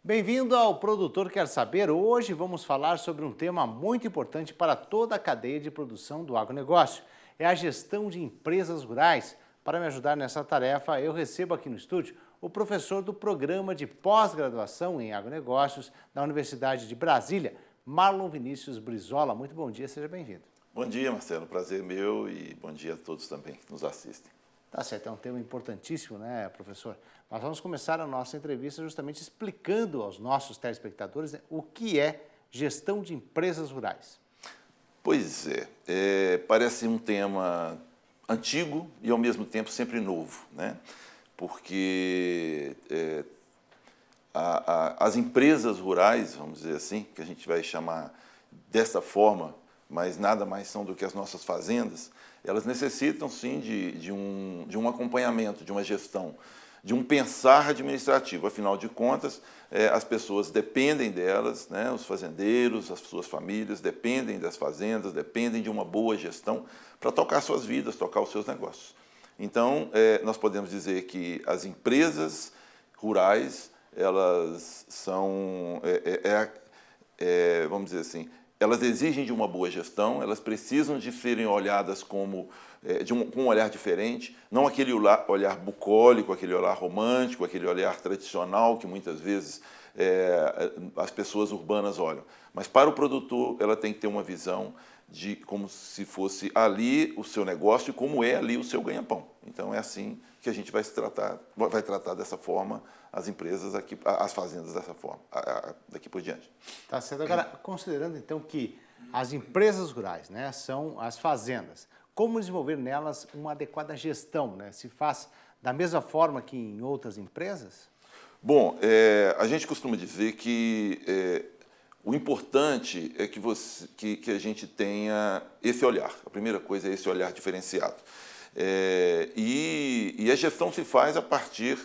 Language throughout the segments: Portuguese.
Bem-vindo ao Produtor Quer Saber. Hoje vamos falar sobre um tema muito importante para toda a cadeia de produção do agronegócio. É a gestão de empresas rurais. Para me ajudar nessa tarefa, eu recebo aqui no estúdio o professor do Programa de Pós-Graduação em Agronegócios da Universidade de Brasília, Marlon Vinícius Brizola. Muito bom dia, seja bem-vindo. Bom dia, Marcelo. Prazer meu e bom dia a todos também que nos assistem. Tá certo, é um tema importantíssimo, né, professor? Nós vamos começar a nossa entrevista justamente explicando aos nossos telespectadores, né, o que é gestão de empresas rurais. Pois é, parece um tema antigo e ao mesmo tempo sempre novo, né? Porque as empresas rurais, vamos dizer assim, que a gente vai chamar dessa forma, mas nada mais são do que as nossas fazendas, elas necessitam sim de um acompanhamento, de uma gestão, de um pensar administrativo. Afinal de contas, as pessoas dependem delas, né? Os fazendeiros, as suas famílias dependem das fazendas, dependem de uma boa gestão para tocar suas vidas, tocar os seus negócios. Então, nós podemos dizer que as empresas rurais, elas são, vamos dizer assim, elas exigem de uma boa gestão, elas precisam de serem olhadas como com um olhar diferente, não aquele olhar bucólico, aquele olhar romântico, aquele olhar tradicional que muitas vezes as pessoas urbanas olham. Mas para o produtor, ela tem que ter uma visão de como se fosse ali o seu negócio e como é ali o seu ganha-pão. Então é assim que a gente vai tratar dessa forma as empresas aqui, as fazendas dessa forma, daqui por diante. Tá certo. Agora, considerando então que as empresas rurais, né, são as fazendas, como desenvolver nelas uma adequada gestão, né? Se faz da mesma forma que em outras empresas? Bom, a gente costuma dizer que o importante é que a gente tenha esse olhar. A primeira coisa é esse olhar diferenciado. E a gestão se faz a partir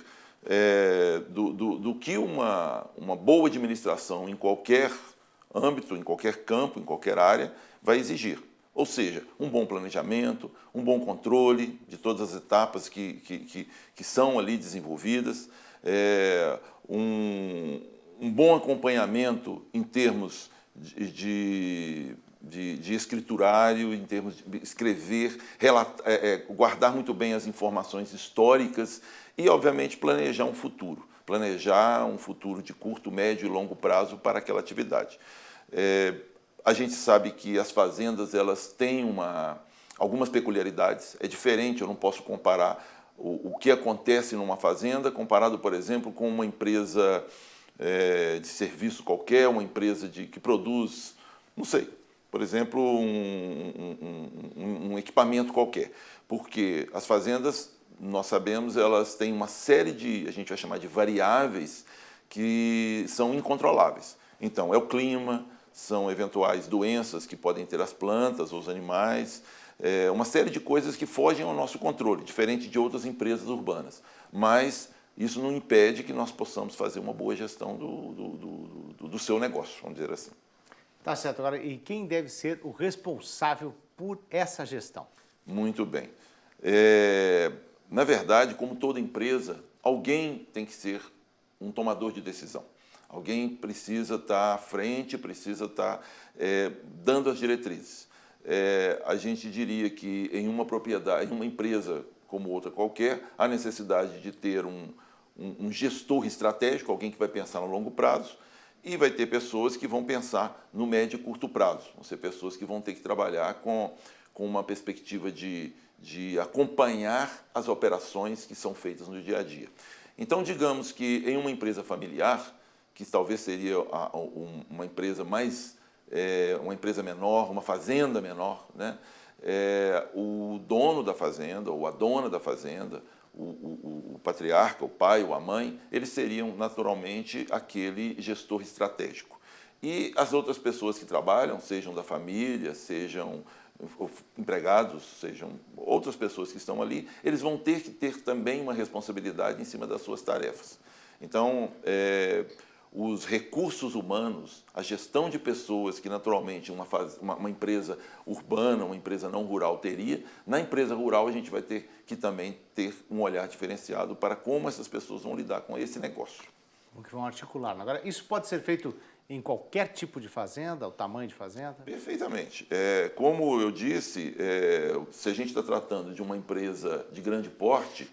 do que uma boa administração em qualquer âmbito, em qualquer campo, em qualquer área, vai exigir. Ou seja, um bom planejamento, um bom controle de todas as etapas que são ali desenvolvidas, um bom acompanhamento em termos de escriturário, em termos de escrever, guardar muito bem as informações históricas e, obviamente, planejar um futuro de curto, médio e longo prazo para aquela atividade. A gente sabe que as fazendas elas têm algumas peculiaridades, é diferente, eu não posso comparar o que acontece numa fazenda comparado, por exemplo, com uma empresa de serviço qualquer, uma empresa que produz, não sei, por exemplo, um equipamento qualquer. Porque as fazendas, nós sabemos, elas têm uma série a gente vai chamar de variáveis que são incontroláveis. Então, é o clima, são eventuais doenças que podem ter as plantas ou os animais, uma série de coisas que fogem ao nosso controle, diferente de outras empresas urbanas. Mas isso não impede que nós possamos fazer uma boa gestão do seu negócio, vamos dizer assim. Tá certo. Agora, e quem deve ser o responsável por essa gestão? Muito bem. Na verdade, como toda empresa, alguém tem que ser um tomador de decisão. Alguém precisa estar à frente, precisa estar dando as diretrizes. A gente diria que em uma propriedade, em uma empresa como outra qualquer, há necessidade de ter um gestor estratégico, alguém que vai pensar no longo prazo, e vai ter pessoas que vão pensar no médio e curto prazo. Vão ser pessoas que vão ter que trabalhar com uma perspectiva de acompanhar as operações que são feitas no dia a dia. Então, digamos que em uma empresa familiar, que talvez seria uma empresa uma empresa menor, uma fazenda menor, né? O dono da fazenda ou a dona da fazenda, o patriarca, o pai ou a mãe, eles seriam naturalmente aquele gestor estratégico. E as outras pessoas que trabalham, sejam da família, sejam empregados, sejam outras pessoas que estão ali, eles vão ter que ter também uma responsabilidade em cima das suas tarefas. Então, os recursos humanos, a gestão de pessoas que naturalmente uma empresa urbana, uma empresa não rural teria, na empresa rural a gente vai ter que também ter um olhar diferenciado para como essas pessoas vão lidar com esse negócio. O que vão articular. Agora, isso pode ser feito em qualquer tipo de fazenda, o tamanho de fazenda? Perfeitamente. Como eu disse, se a gente está tratando de uma empresa de grande porte,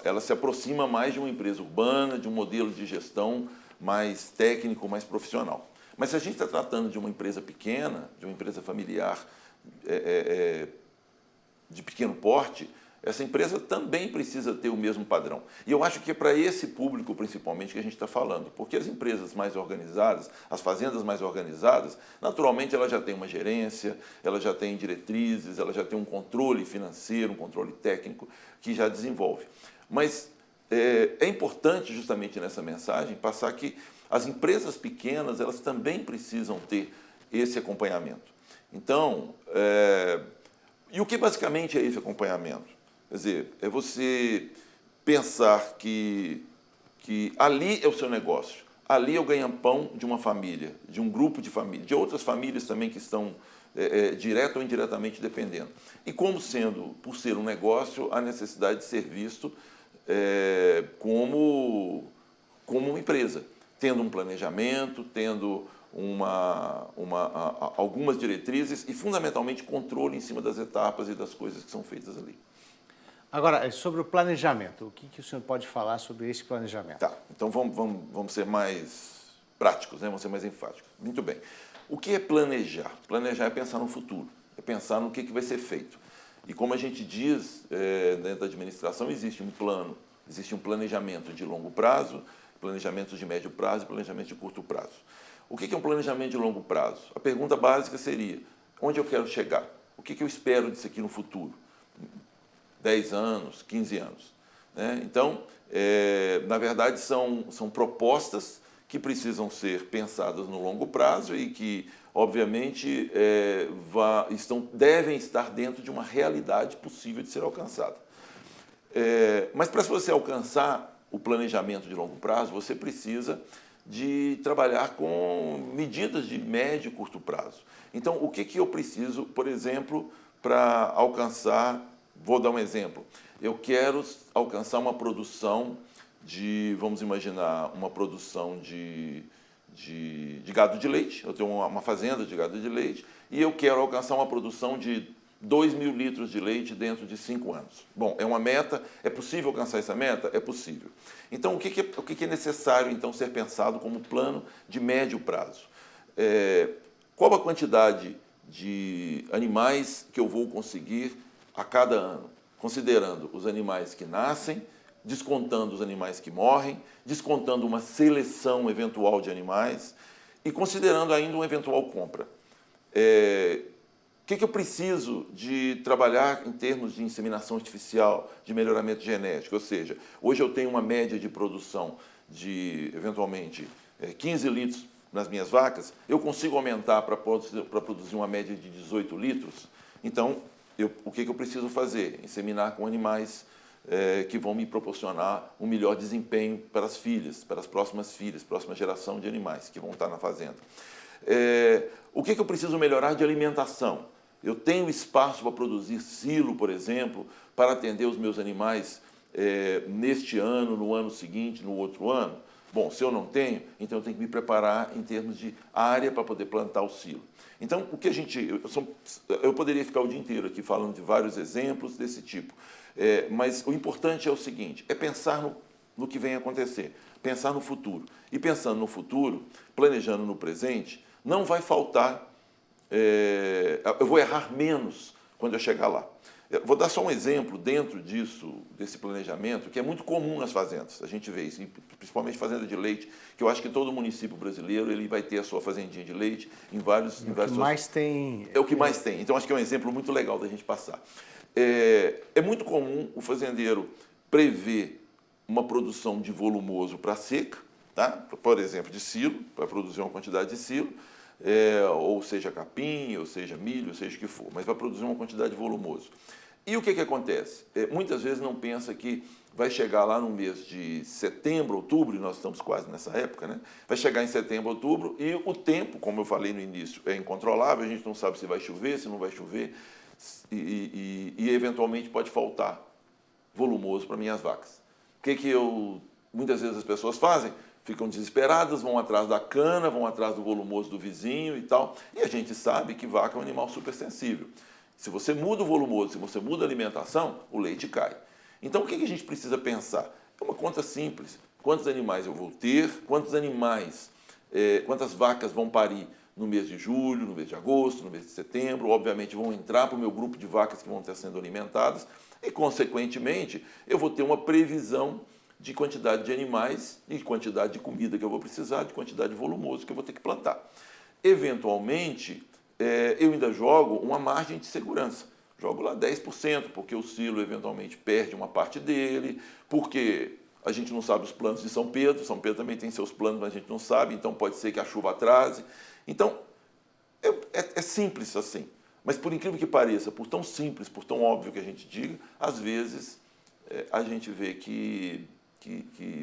ela se aproxima mais de uma empresa urbana, de um modelo de gestão mais técnico, mais profissional. Mas se a gente está tratando de uma empresa pequena, de uma empresa familiar de pequeno porte, essa empresa também precisa ter o mesmo padrão. E eu acho que é para esse público, principalmente, que a gente está falando. Porque as empresas mais organizadas, as fazendas mais organizadas, naturalmente ela já tem uma gerência, ela já tem diretrizes, ela já tem um controle financeiro, um controle técnico que já desenvolve. Mas é importante, justamente nessa mensagem, passar que as empresas pequenas, elas também precisam ter esse acompanhamento. Então, e o que basicamente é esse acompanhamento? Quer dizer, é você pensar que ali é o seu negócio, ali é o ganha-pão de uma família, de um grupo de famílias, de outras famílias também que estão direta ou indiretamente dependendo. E como sendo, por ser um negócio, a necessidade de ser visto como uma empresa, tendo um planejamento, tendo algumas diretrizes e, fundamentalmente, controle em cima das etapas e das coisas que são feitas ali. Agora, sobre o planejamento, o que o senhor pode falar sobre esse planejamento? Tá, então vamos ser mais práticos, né? Vamos ser mais enfáticos. Muito bem. O que é planejar? Planejar é pensar no futuro, é pensar no que vai ser feito. E como a gente diz, dentro da administração, existe um plano, existe um planejamento de longo prazo, planejamento de médio prazo e planejamento de curto prazo. O que é um planejamento de longo prazo? A pergunta básica seria, onde eu quero chegar? O que eu espero disso aqui no futuro? 10 anos, 15 anos. Né? Então, na verdade, são propostas que precisam ser pensadas no longo prazo e que, obviamente, devem estar dentro de uma realidade possível de ser alcançada. Mas, para você alcançar o planejamento de longo prazo, você precisa de trabalhar com medidas de médio e curto prazo. Então, o que eu preciso, por exemplo, para alcançar... Vou dar um exemplo. Eu quero alcançar uma produção vamos imaginar, uma produção de gado de leite. Eu tenho uma fazenda de gado de leite e eu quero alcançar uma produção de 2.000 litros de leite dentro de 5 anos. Bom, é uma meta. É possível alcançar essa meta? É possível. Então, o que é necessário, então, ser pensado como plano de médio prazo? Qual a quantidade de animais que eu vou conseguir a cada ano, considerando os animais que nascem, descontando os animais que morrem, descontando uma seleção eventual de animais e considerando ainda uma eventual compra. O que eu preciso de trabalhar em termos de inseminação artificial, de melhoramento genético? Ou seja, hoje eu tenho uma média de produção de, eventualmente, 15 litros nas minhas vacas, eu consigo aumentar para produzir uma média de 18 litros? Então, o que eu preciso fazer? Inseminar com animais que vão me proporcionar um melhor desempenho para as filhas, para as próximas filhas, próxima geração de animais que vão estar na fazenda. O que eu preciso melhorar de alimentação? Eu tenho espaço para produzir silo, por exemplo, para atender os meus animais neste ano, no ano seguinte, no outro ano? Bom, se eu não tenho, então eu tenho que me preparar em termos de área para poder plantar o silo. Então, eu poderia ficar o dia inteiro aqui falando de vários exemplos desse tipo, mas o importante é o seguinte, é pensar no que vem acontecer, pensar no futuro. E pensando no futuro, planejando no presente, não vai faltar, eu vou errar menos quando eu chegar lá. Eu vou dar só um exemplo dentro desse planejamento, que é muito comum nas fazendas. A gente vê isso, principalmente fazenda de leite, que eu acho que todo município brasileiro ele vai ter a sua fazendinha de leite em vários... É o que mais tem. É o que mais tem. Então, acho que é um exemplo muito legal da gente passar. É muito comum o fazendeiro prever uma produção de volumoso para seca, tá? Por exemplo, de silo, para produzir uma quantidade de silo, ou seja capim, ou seja milho, ou seja o que for, mas vai produzir uma quantidade de volumoso. E o que acontece? Muitas vezes não pensa que vai chegar lá no mês de setembro, outubro, e nós estamos quase nessa época, né? Vai chegar em setembro, outubro, e o tempo, como eu falei no início, é incontrolável, a gente não sabe se vai chover, se não vai chover, e eventualmente pode faltar volumoso para minhas vacas. O que eu muitas vezes as pessoas fazem? Ficam desesperadas, vão atrás da cana, vão atrás do volumoso do vizinho e tal. E a gente sabe que vaca é um animal supersensível. Se você muda o volumoso, se você muda a alimentação, o leite cai. Então, o que a gente precisa pensar? É uma conta simples. Quantos animais eu vou ter? Quantas vacas vão parir no mês de julho, no mês de agosto, no mês de setembro? Obviamente, vão entrar para o meu grupo de vacas que vão estar sendo alimentadas. E, consequentemente, eu vou ter uma previsão de quantidade de animais e quantidade de comida que eu vou precisar, de quantidade de volumoso que eu vou ter que plantar. Eventualmente, eu ainda jogo uma margem de segurança. Jogo lá 10%, porque o silo eventualmente perde uma parte dele, porque a gente não sabe os planos de São Pedro. São Pedro também tem seus planos, mas a gente não sabe, então pode ser que a chuva atrase. Então, é simples assim. Mas, por incrível que pareça, por tão simples, por tão óbvio que a gente diga, às vezes a gente vê que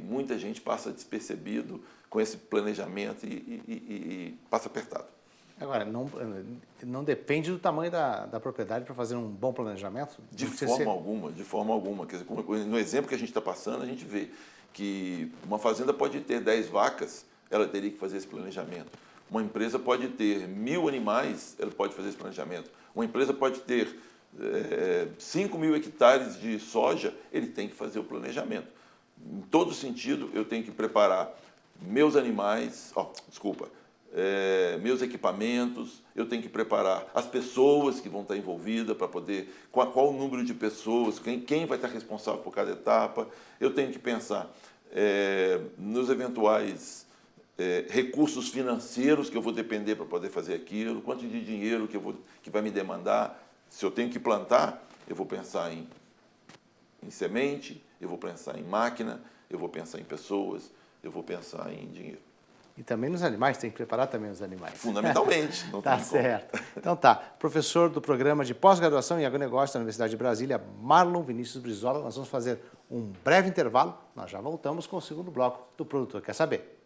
muita gente passa despercebido com esse planejamento e passa apertado. Agora, não depende do tamanho da propriedade para fazer um bom planejamento? De forma alguma. Quer dizer, no exemplo que a gente está passando, a gente vê que uma fazenda pode ter 10 vacas, ela teria que fazer esse planejamento. Uma empresa pode ter 1.000 animais, ela pode fazer esse planejamento. Uma empresa pode ter 5.000 hectares de soja, ele tem que fazer o planejamento. Em todo sentido, eu tenho que preparar meus animais, meus equipamentos, eu tenho que preparar as pessoas que vão estar envolvidas para poder, qual o número de pessoas, quem vai estar responsável por cada etapa. Eu tenho que pensar nos eventuais recursos financeiros que eu vou depender para poder fazer aquilo, quanto de dinheiro que vai me demandar. Se eu tenho que plantar, eu vou pensar em semente, eu vou pensar em máquina, eu vou pensar em pessoas, eu vou pensar em dinheiro. E também nos animais, tem que preparar também os animais. Fundamentalmente. Não tá certo. Então tá, professor do programa de pós-graduação em agronegócio da Universidade de Brasília, Marlon Vinícius Brizola. Nós vamos fazer um breve intervalo, nós já voltamos com o segundo bloco do Produtor Quer Saber.